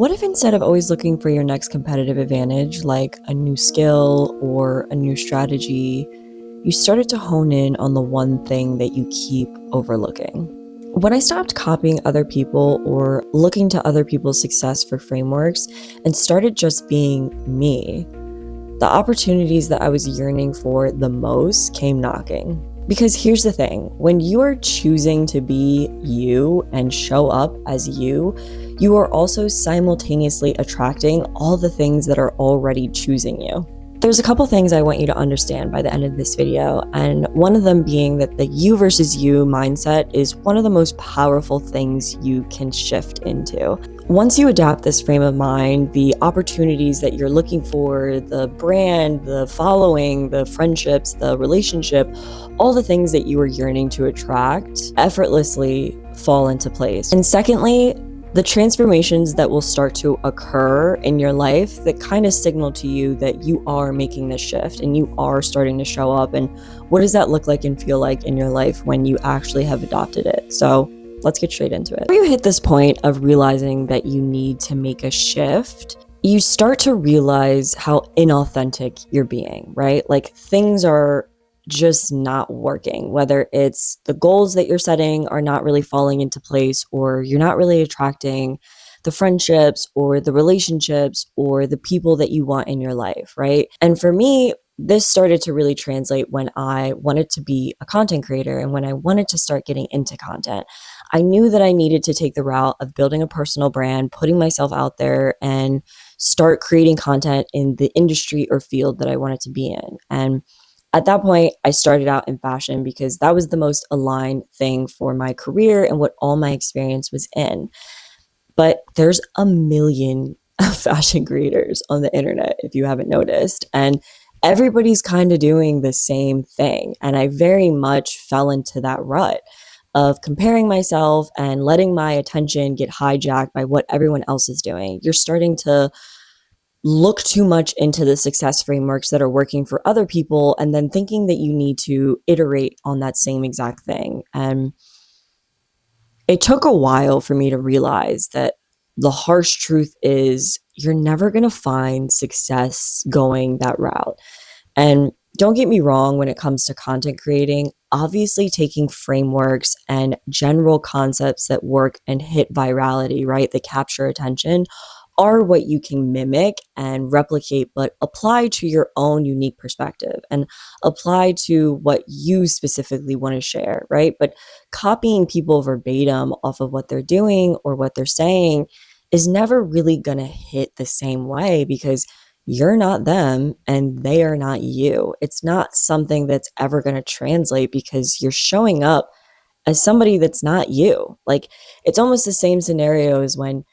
What if instead of always looking for your next competitive advantage, like a new skill or a new strategy, you started to hone in on the one thing that you keep overlooking? When I stopped copying other people or looking to other people's success for frameworks and started just being me, the opportunities that I was yearning for the most came knocking. Because here's the thing, when you are choosing to be you and show up as you, you are also simultaneously attracting all the things that are already choosing you. There's a couple things I want you to understand by the end of this video, and one of them being that the you versus you mindset is one of the most powerful things you can shift into. Once you adapt this frame of mind, the opportunities that you're looking for, the brand, the following, the friendships, the relationship, all the things that you are yearning to attract effortlessly fall into place. And secondly, the transformations that will start to occur in your life that kind of signal to you that you are making this shift and you are starting to show up. And what does that look like and feel like in your life when you actually have adopted it? So let's get straight into it. Before you hit this point of realizing that you need to make a shift, you start to realize how inauthentic you're being, right? Like things are just not working, whether it's the goals that you're setting are not really falling into place, or you're not really attracting the friendships or the relationships or the people that you want in your life, right? And for me, this started to really translate when I wanted to be a content creator and when I wanted to start getting into content. I knew that I needed to take the route of building a personal brand, putting myself out there, and start creating content in the industry or field that I wanted to be in. And at that point, I started out in fashion because that was the most aligned thing for my career and what all my experience was in. But there's a million fashion creators on the internet, if you haven't noticed, and everybody's kind of doing the same thing. And I very much fell into that rut of comparing myself and letting my attention get hijacked by what everyone else is doing. You're starting to look too much into the success frameworks that are working for other people and then thinking that you need to iterate on that same exact thing. And it took a while for me to realize that the harsh truth is you're never going to find success going that route. And don't get me wrong, when it comes to content creating, obviously taking frameworks and general concepts that work and hit virality, right, that capture attention, are what you can mimic and replicate, but apply to your own unique perspective and apply to what you specifically want to share, right? But copying people verbatim off of what they're doing or what they're saying is never really going to hit the same way because you're not them and they are not you. It's not something that's ever going to translate because you're showing up as somebody that's not you. Like it's almost the same scenario as when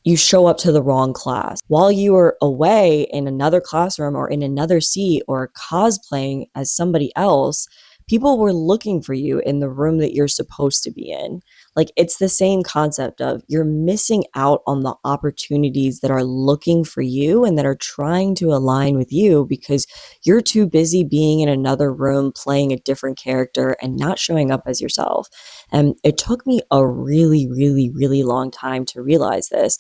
you show up to the wrong class. While you are away in another classroom or in another seat or cosplaying as somebody else, people were looking for you in the room that you're supposed to be in. Like it's the same concept of you're missing out on the opportunities that are looking for you and that are trying to align with you because you're too busy being in another room playing a different character and not showing up as yourself. And it took me a really, really, really long time to realize this.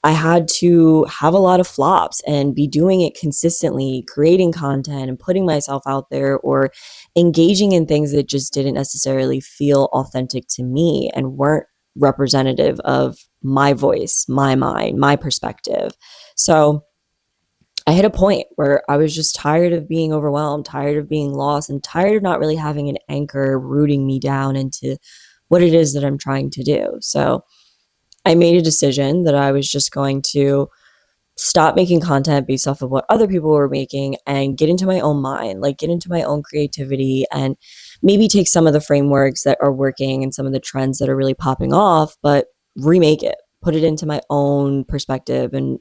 I had to have a lot of flops and be doing it consistently, creating content and putting myself out there or engaging in things that just didn't necessarily feel authentic to me and weren't representative of my voice, my mind, my perspective. So I hit a point where I was just tired of being overwhelmed, tired of being lost, and tired of not really having an anchor rooting me down into what it is that I'm trying to do. So I made a decision that I was just going to stop making content based off of what other people were making and get into my own mind, like get into my own creativity and maybe take some of the frameworks that are working and some of the trends that are really popping off, but remake it, put it into my own perspective and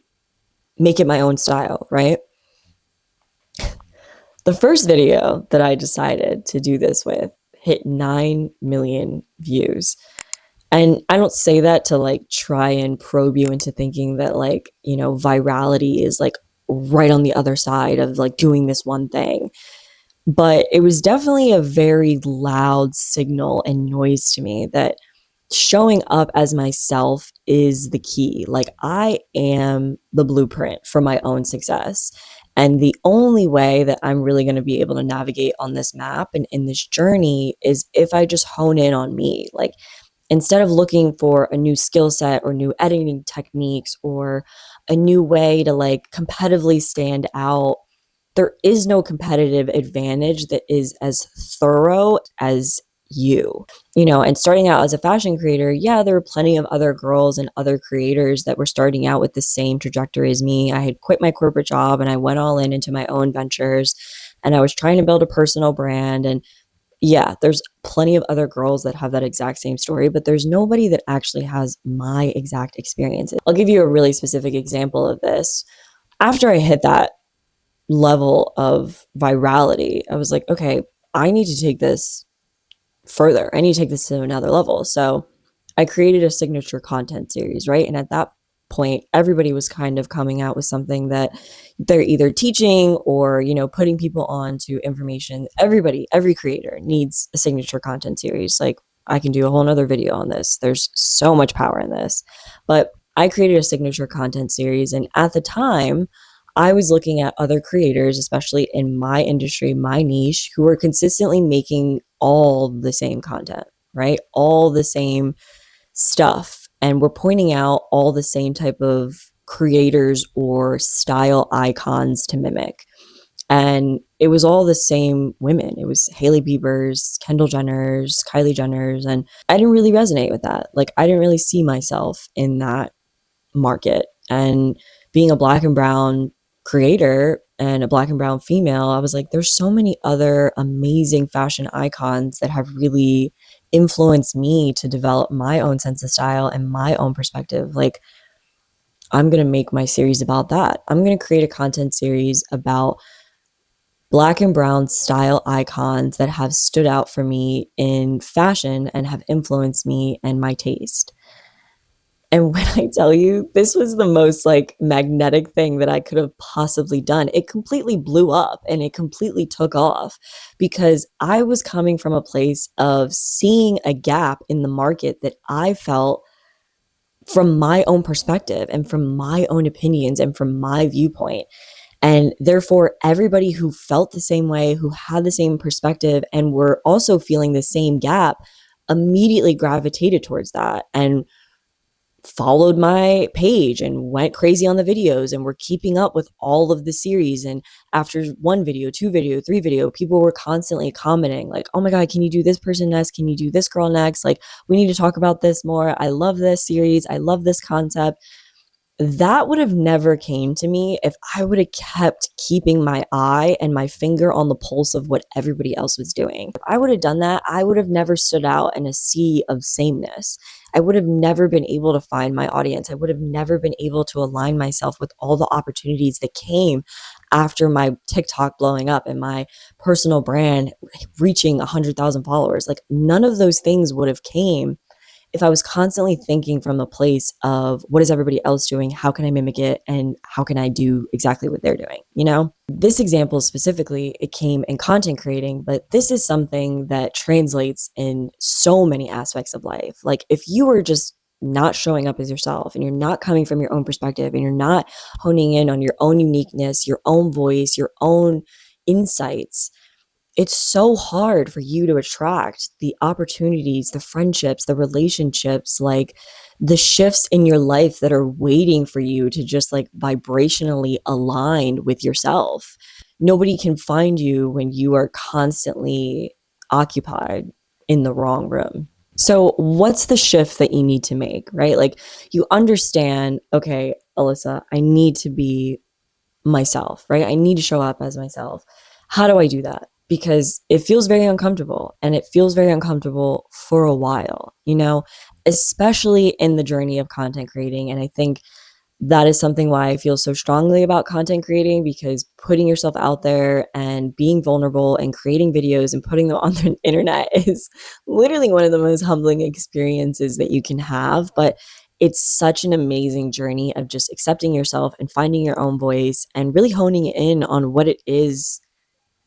make it my own style, right? The first video that I decided to do this with hit 9 million views. And I don't say that to like try and probe you into thinking that like, you know, virality is like right on the other side of like doing this one thing. But it was definitely a very loud signal and noise to me that showing up as myself is the key. Like, I am the blueprint for my own success. And the only way that I'm really going to be able to navigate on this map and in this journey is if I just hone in on me. Like, instead of looking for a new skill set or new editing techniques or a new way to like competitively stand out, there is no competitive advantage that is as thorough as you. And starting out as a fashion creator, yeah, there were plenty of other girls and other creators that were starting out with the same trajectory as me. I had quit my corporate job and I went all in into my own ventures, and I was trying to build a personal brand. And yeah, there's plenty of other girls that have that exact same story, but there's nobody that actually has my exact experiences. I'll give you a really specific example of this. After I hit that level of virality, I was like, okay, I need to take this further. I need to take this to another level. So I created a signature content series, right? And at that point, everybody was kind of coming out with something that they're either teaching or, putting people on to information. Every creator needs a signature content series. Like, I can do a whole nother video on this. There's so much power in this. But I created a signature content series. And at the time, I was looking at other creators, especially in my industry, my niche, who are consistently making all the same content, right? All the same stuff. And we're pointing out all the same type of creators or style icons to mimic. And it was all the same women. It was Hailey Bieber's, Kendall Jenner's, Kylie Jenner's. And I didn't really resonate with that. Like, I didn't really see myself in that market. And being a Black and brown creator and a Black and brown female, I was like, there's so many other amazing fashion icons that have really influenced me to develop my own sense of style and my own perspective. Like, I'm going to make my series about that. I'm going to create a content series about Black and brown style icons that have stood out for me in fashion and have influenced me and my taste. And when I tell you, this was the most like magnetic thing that I could have possibly done. It completely blew up and it completely took off because I was coming from a place of seeing a gap in the market that I felt from my own perspective and from my own opinions and from my viewpoint. And therefore, everybody who felt the same way, who had the same perspective, and were also feeling the same gap immediately gravitated towards that and followed my page and went crazy on the videos and were keeping up with all of the series. And after one video, two video, three video, people were constantly commenting like, oh my God, can you do this person next? Can you do this girl next? Like, we need to talk about this more. I love this series. I love this concept. That would have never came to me if I would have kept keeping my eye and my finger on the pulse of what everybody else was doing. If I would have done that, I would have never stood out in a sea of sameness. I would have never been able to find my audience. I would have never been able to align myself with all the opportunities that came after my TikTok blowing up and my personal brand reaching 100,000 followers. Like, none of those things would have came if I was constantly thinking from a place of what is everybody else doing? How can I mimic it? And how can I do exactly what they're doing? This example specifically, it came in content creating, but this is something that translates in so many aspects of life. Like, if you are just not showing up as yourself and you're not coming from your own perspective and you're not honing in on your own uniqueness, your own voice, your own insights, it's so hard for you to attract the opportunities, the friendships, the relationships, like the shifts in your life that are waiting for you to just like vibrationally align with yourself. Nobody can find you when you are constantly occupied in the wrong room. So, what's the shift that you need to make, right? Like, you understand, okay, Alyssa, I need to be myself, right? I need to show up as myself. How do I do that? Because it feels very uncomfortable and it feels very uncomfortable for a while, especially in the journey of content creating. And I think that is something why I feel so strongly about content creating, because putting yourself out there and being vulnerable and creating videos and putting them on the internet is literally one of the most humbling experiences that you can have. But it's such an amazing journey of just accepting yourself and finding your own voice and really honing in on what it is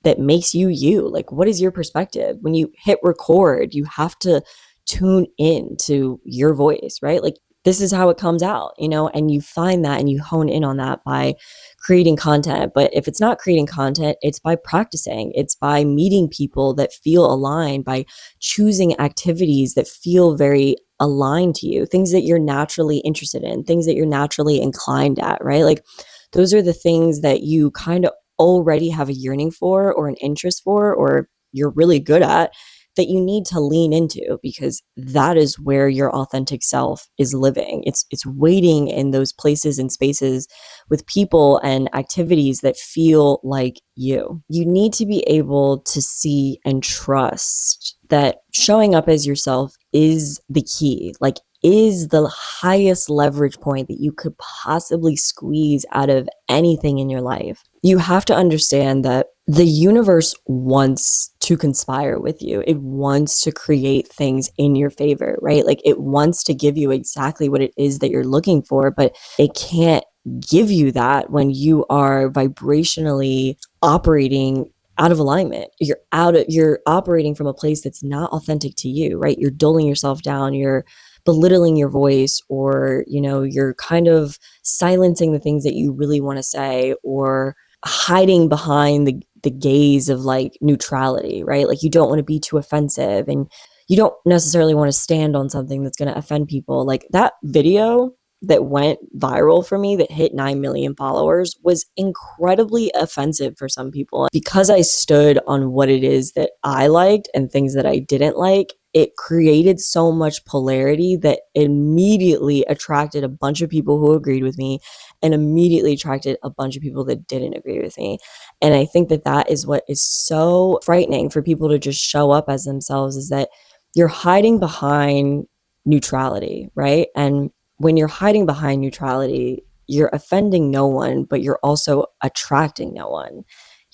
that makes you you. Like, what is your perspective? When you hit record, you have to tune in to your voice, right? Like this is how it comes out, and you find that and you hone in on that by creating content. But if it's not creating content, it's by practicing, it's by meeting people that feel aligned, by choosing activities that feel very aligned to you, things that you're naturally interested in, things that you're naturally inclined at, right? Like those are the things that you kind of already have a yearning for or an interest for, or you're really good at, that you need to lean into, because that is where your authentic self is living. It's waiting in those places and spaces with people and activities that feel like you. You need to be able to see and trust that showing up as yourself is the key, like is the highest leverage point that you could possibly squeeze out of anything in your life. You have to understand that the universe wants to conspire with you. It wants to create things in your favor, right? Like it wants to give you exactly what it is that you're looking for, but it can't give you that when you are vibrationally operating out of alignment. You're operating from a place that's not authentic to you, right? You're dulling yourself down, you're belittling your voice, or you're kind of silencing the things that you really want to say, or hiding behind the gaze of like neutrality, right? Like you don't want to be too offensive, and you don't necessarily want to stand on something that's going to offend people. Like that video that went viral for me that hit 9 million followers was incredibly offensive for some people. Because I stood on what it is that I liked and things that I didn't like, it created so much polarity that immediately attracted a bunch of people who agreed with me and immediately attracted a bunch of people that didn't agree with me. And I think that that is what is so frightening for people to just show up as themselves, is that you're hiding behind neutrality, right? And when you're hiding behind neutrality, you're offending no one, but you're also attracting no one.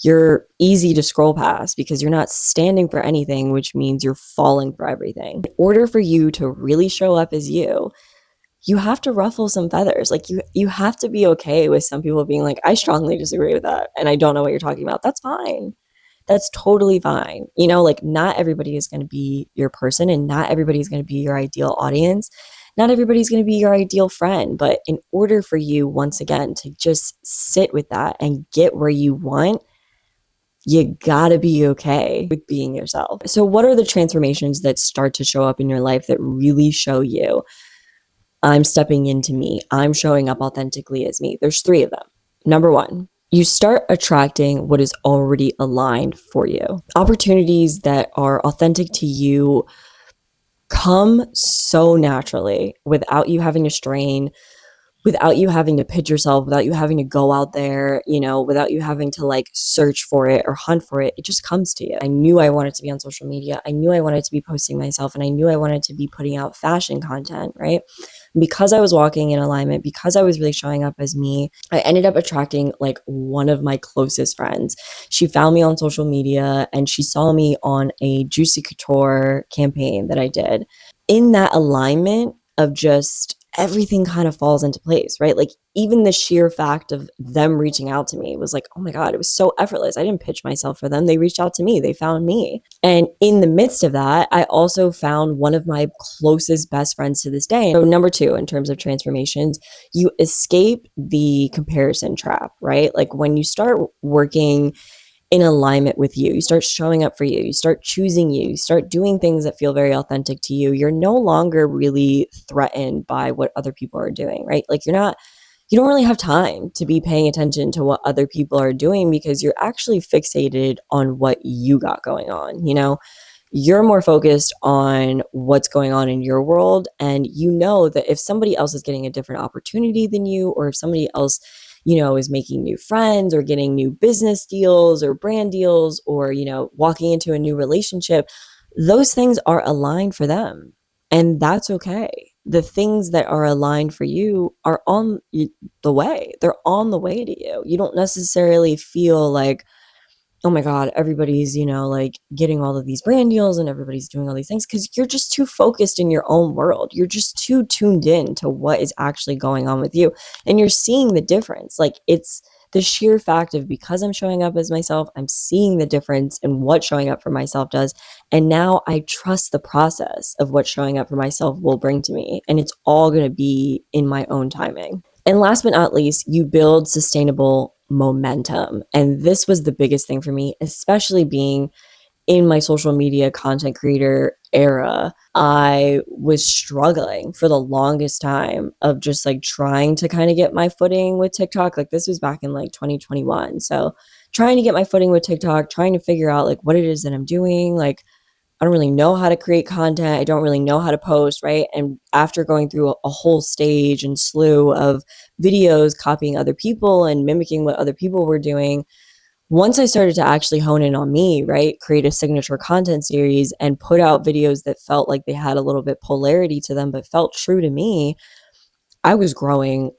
You're easy to scroll past because you're not standing for anything, which means you're falling for everything. In order for you to really show up as you have to ruffle some feathers. Like you have to be okay with some people being like, I strongly disagree with that and I don't know what you're talking about. That's fine. That's totally fine. Like not everybody is going to be your person, and not everybody is going to be your ideal audience. Not everybody's going to be your ideal friend. But in order for you, once again, to just sit with that and get where you want, you gotta be okay with being yourself. So what are the transformations that start to show up in your life that really show you, I'm stepping into me, I'm showing up authentically as me? There's 3 of them. Number 1, you start attracting what is already aligned for you. Opportunities that are authentic to you come so naturally without you having to strain, without you having to pitch yourself, without you having to go out there, without you having to like search for it or hunt for it. It just comes to you. I knew I wanted to be on social media. I knew I wanted to be posting myself, and I knew I wanted to be putting out fashion content, right? Because I was walking in alignment, because I was really showing up as me, I ended up attracting like one of my closest friends. She found me on social media and she saw me on a Juicy Couture campaign that I did. In that alignment of just everything kind of falls into place, right? Like even the sheer fact of them reaching out to me was like, oh my God, it was so effortless. I didn't pitch myself for them. They reached out to me. They found me. And in the midst of that, I also found one of my closest best friends to this day. So number 2, in terms of transformations, you escape the comparison trap, right? Like when you start working in alignment with you, you start showing up for you, you start choosing you start doing things that feel very authentic to you, you're no longer really threatened by what other people are doing, right? Like you don't really have time to be paying attention to what other people are doing, because you're actually fixated on what you got going on. You're more focused on what's going on in your world, and you know that if somebody else is getting a different opportunity than you, or if somebody else is making new friends or getting new business deals or brand deals, or walking into a new relationship, those things are aligned for them, and that's okay. The things that are aligned for you are on the way. They're on the way to you. You don't necessarily feel like, oh my God, everybody's, like getting all of these brand deals and everybody's doing all these things, because you're just too focused in your own world. You're just too tuned in to what is actually going on with you. And you're seeing the difference. Like the sheer fact of, because I'm showing up as myself, I'm seeing the difference in what showing up for myself does. And now I trust the process of what showing up for myself will bring to me. And it's all going to be in my own timing. And last but not least, you build sustainable momentum. And this was the biggest thing for me, especially being in my social media content creator era. I was struggling for the longest time of just like trying to kind of get my footing with TikTok. Like this was back in like 2021. So trying to get my footing with TikTok, trying to figure out like what it is that I'm doing. Like I don't really know how to create content. I don't really know how to post, right? And after going through a whole stage and slew of videos, copying other people and mimicking what other people were doing, once I started to actually hone in on me, right, create a signature content series and put out videos that felt like they had a little bit polarity to them, but felt true to me, I was growing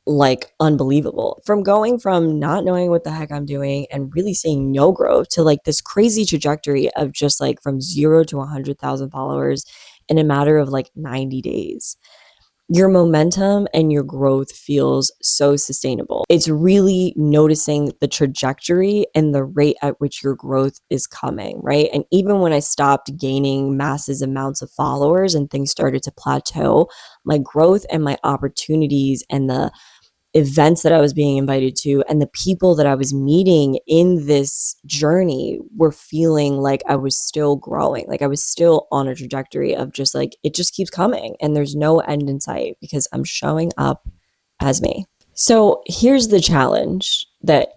like unbelievable. From going from not knowing what the heck I'm doing and really seeing no growth to like this crazy trajectory of just like from 0 to 100,000 followers in a matter of like 90 days. Your momentum and your growth feels so sustainable. It's really noticing the trajectory and the rate at which your growth is coming, right? And even when I stopped gaining massive amounts of followers and things started to plateau, my growth and my opportunities and the events that I was being invited to and the people that I was meeting in this journey were feeling like I was still growing, like I was still on a trajectory of just like, it just keeps coming and there's no end in sight because I'm showing up as me. So here's the challenge that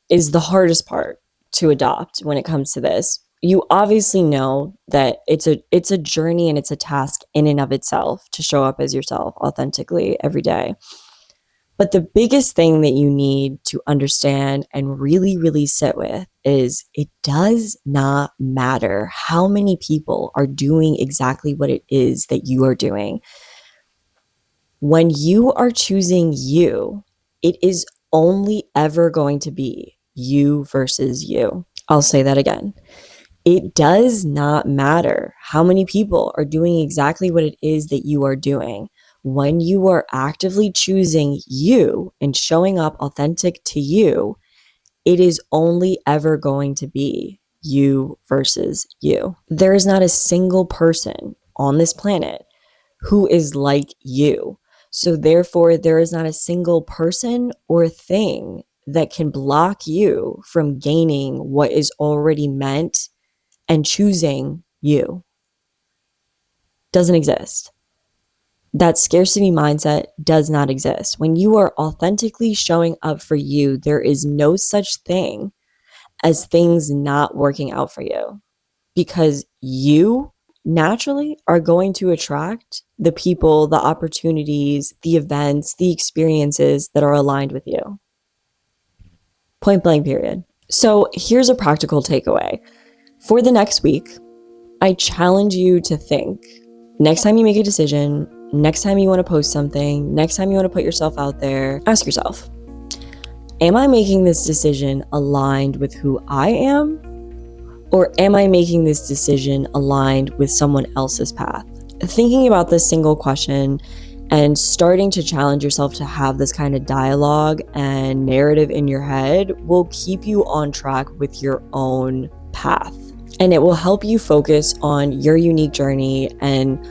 is the hardest part to adopt when it comes to this. You obviously know that it's a journey and it's a task in and of itself to show up as yourself authentically every day. But the biggest thing that you need to understand and really, really sit with is it does not matter how many people are doing exactly what it is that you are doing. When you are choosing you, it is only ever going to be you versus you. I'll say that again. It does not matter how many people are doing exactly what it is that you are doing. When you are actively choosing you and showing up authentic to you, it is only ever going to be you versus you. There is not a single person on this planet who is like you. So therefore, there is not a single person or thing that can block you from gaining what is already meant and choosing you. Doesn't exist. That scarcity mindset does not exist. When you are authentically showing up for you, there is no such thing as things not working out for you, because you naturally are going to attract the people, the opportunities, the events, the experiences that are aligned with you. Point blank, period. So here's a practical takeaway. For the next week, I challenge you to think, next time you make a decision, next time you want to post something, next time you want to put yourself out there, ask yourself, am I making this decision aligned with who I am? Or am I making this decision aligned with someone else's path? Thinking about this single question and starting to challenge yourself to have this kind of dialogue and narrative in your head will keep you on track with your own path. And it will help you focus on your unique journey and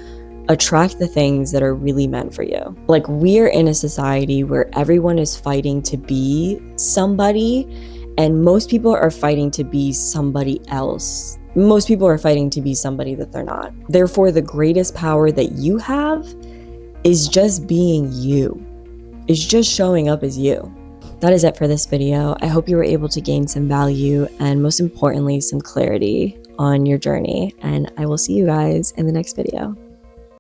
attract the things that are really meant for you. Like, we're in a society where everyone is fighting to be somebody, and most people are fighting to be somebody else. Most people are fighting to be somebody that they're not. Therefore, the greatest power that you have is just being you, is just showing up as you. That is it for this video. I hope you were able to gain some value and, most importantly, some clarity on your journey. And I will see you guys in the next video.